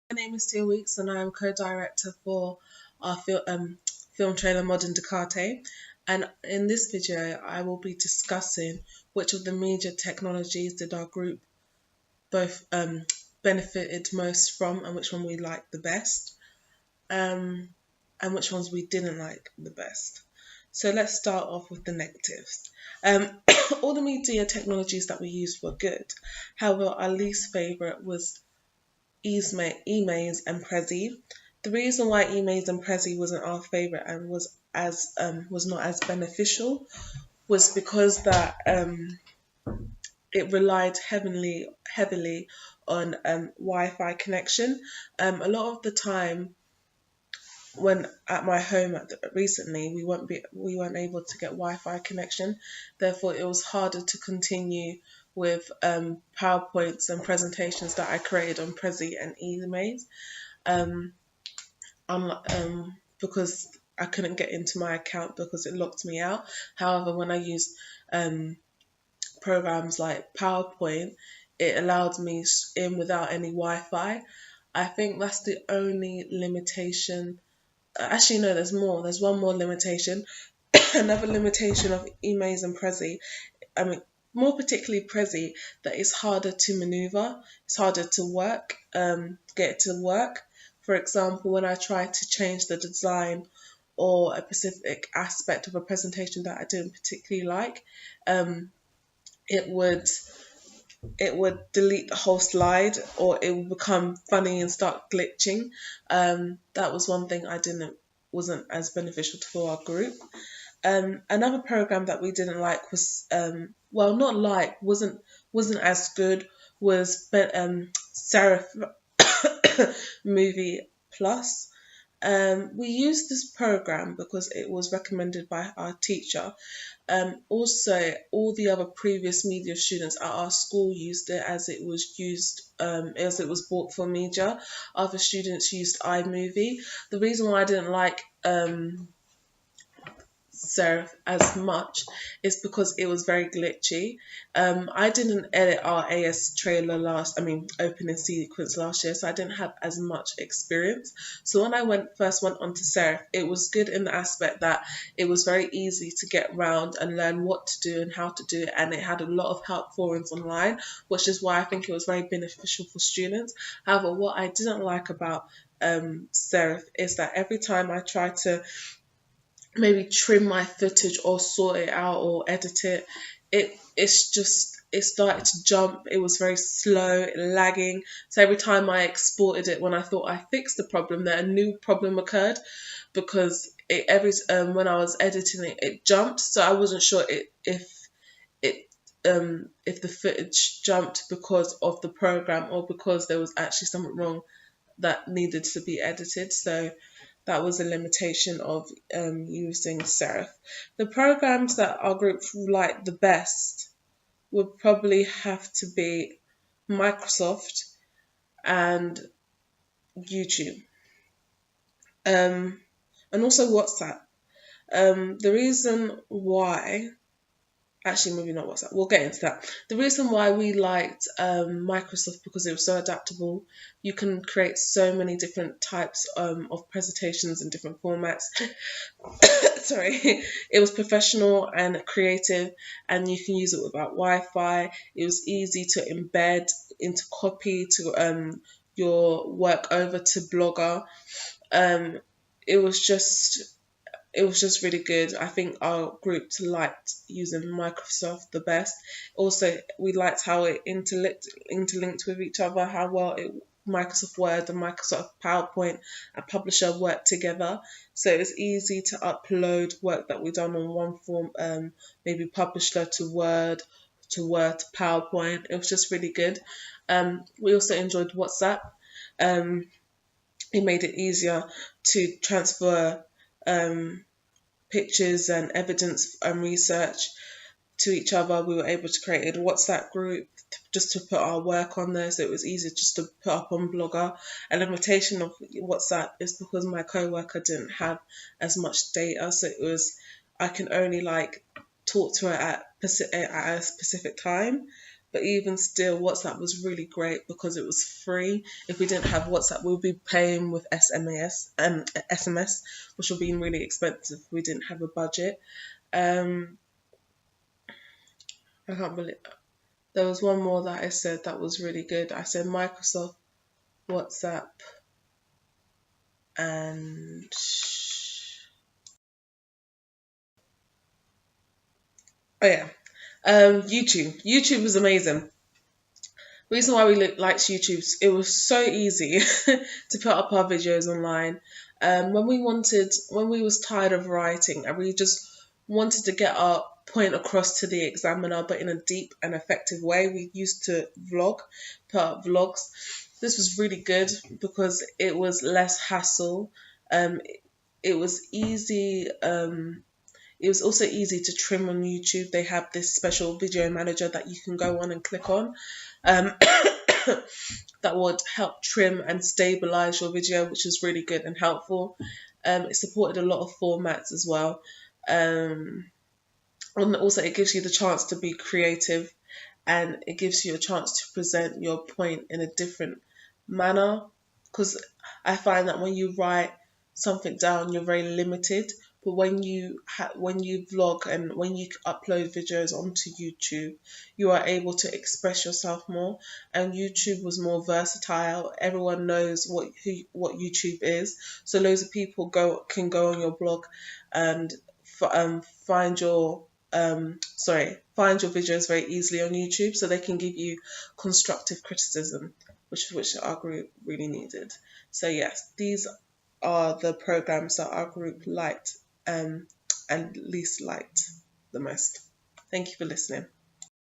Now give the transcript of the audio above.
My name is Tia Weeks and I'm co-director for our film trailer Modern Ducati. And in this video, I will be discussing which of the media technologies did our group both benefited most from and which one we liked the best, um, and which ones we didn't like the best. So let's start off with the negatives. Um, all the media technologies that we used were good. However, our least favourite was Emaze and Prezi. The reason why Emaze and Prezi wasn't our favourite and was not as beneficial was because that it relied heavily on Wi-Fi connection. A lot of the time when at my home recently we weren't able to get Wi-Fi connection. Therefore, it was harder to continue with PowerPoints and presentations that I created on Prezi and Emaze. Um, because I couldn't get into my account because it locked me out. However, when I used um, programs like PowerPoint, it allowed me in without any Wi-Fi. I think that's the only limitation. Actually, no, there's more. There's one more limitation. Another limitation of emails and Prezi. I mean, more particularly Prezi, that it's harder to maneuver. It's harder to get it to work. For example, when I try to change the design or a specific aspect of a presentation that I didn't particularly like, um, it would delete the whole slide or it would become funny and start glitching. That was one thing I didn't wasn't as beneficial for our group. Another program that we didn't like was well, not like wasn't as good was Serif Movie Plus. We used this program because it was recommended by our teacher. Also, all the other previous media students at our school used it as it was bought for media. Other students used iMovie. The reason why I didn't like Serif as much is because it was very glitchy. I didn't edit our AS trailer opening sequence last year, so I didn't have as much experience. So when I first went onto Serif, it was good in the aspect that it was very easy to get around and learn what to do and how to do it, and it had a lot of help forums online, which is why I think it was very beneficial for students. However, what I didn't like about Serif is that every time I tried to maybe trim my footage or sort it out or edit it, it started to jump. It was very slow, lagging. So every time I exported it, when I thought I fixed the problem, then a new problem occurred because when I was editing it, it jumped. So I wasn't sure it if the footage jumped because of the program or because there was actually something wrong that needed to be edited. So that was a limitation of using Serif. The programs that our group liked the best would probably have to be Microsoft and YouTube, um, and also WhatsApp. The reason why Actually, maybe not WhatsApp. We'll get into that. The reason why we liked Microsoft because it was so adaptable. You can create so many different types of presentations in different formats. Sorry, it was professional and creative, and you can use it without Wi-Fi. It was easy to embed into copy to your work over to Blogger. Um, it was just it was just really good. I think our group liked using Microsoft the best. Also, we liked how it interlinked with each other, how well Microsoft Word and Microsoft PowerPoint and Publisher worked together. So it's easy to upload work that we've done on one form, maybe Publisher to Word, to PowerPoint. It was just really good. We also enjoyed WhatsApp. It made it easier to transfer pictures and evidence and research to each other. We were able to create a WhatsApp group just to put our work on there, so it was easier just to put up on Blogger. A limitation of WhatsApp is because my co-worker didn't have as much data, so I can only talk to her at a specific time. But even still, WhatsApp was really great because it was free. If we didn't have WhatsApp, we would be paying with SMS, which would be really expensive if we didn't have a budget. Um, I can't believe there was one more that I said that was really good. I said Microsoft, WhatsApp, and oh yeah, YouTube. YouTube was amazing. Reason why we liked YouTube, it was so easy to put up our videos online. When we was tired of writing and we just wanted to get our point across to the examiner, but in a deep and effective way, we used to put up vlogs. This was really good because it was less hassle. Um, it was easy. It was also easy to trim on YouTube. They have this special video manager that you can go on and click on. Um, that would help trim and stabilize your video, which is really good and helpful. It supported a lot of formats as well. And also, it gives you the chance to be creative, and it gives you a chance to present your point in a different manner. Because I find that when you write something down, you're very limited. But when you vlog and when you upload videos onto YouTube, you are able to express yourself more. And YouTube was more versatile. Everyone knows what YouTube is, so loads of people can go on your blog and find your find your videos very easily on YouTube, so they can give you constructive criticism, which our group really needed. So yes, these are the programs that our group liked and least liked the most. Thank you for listening.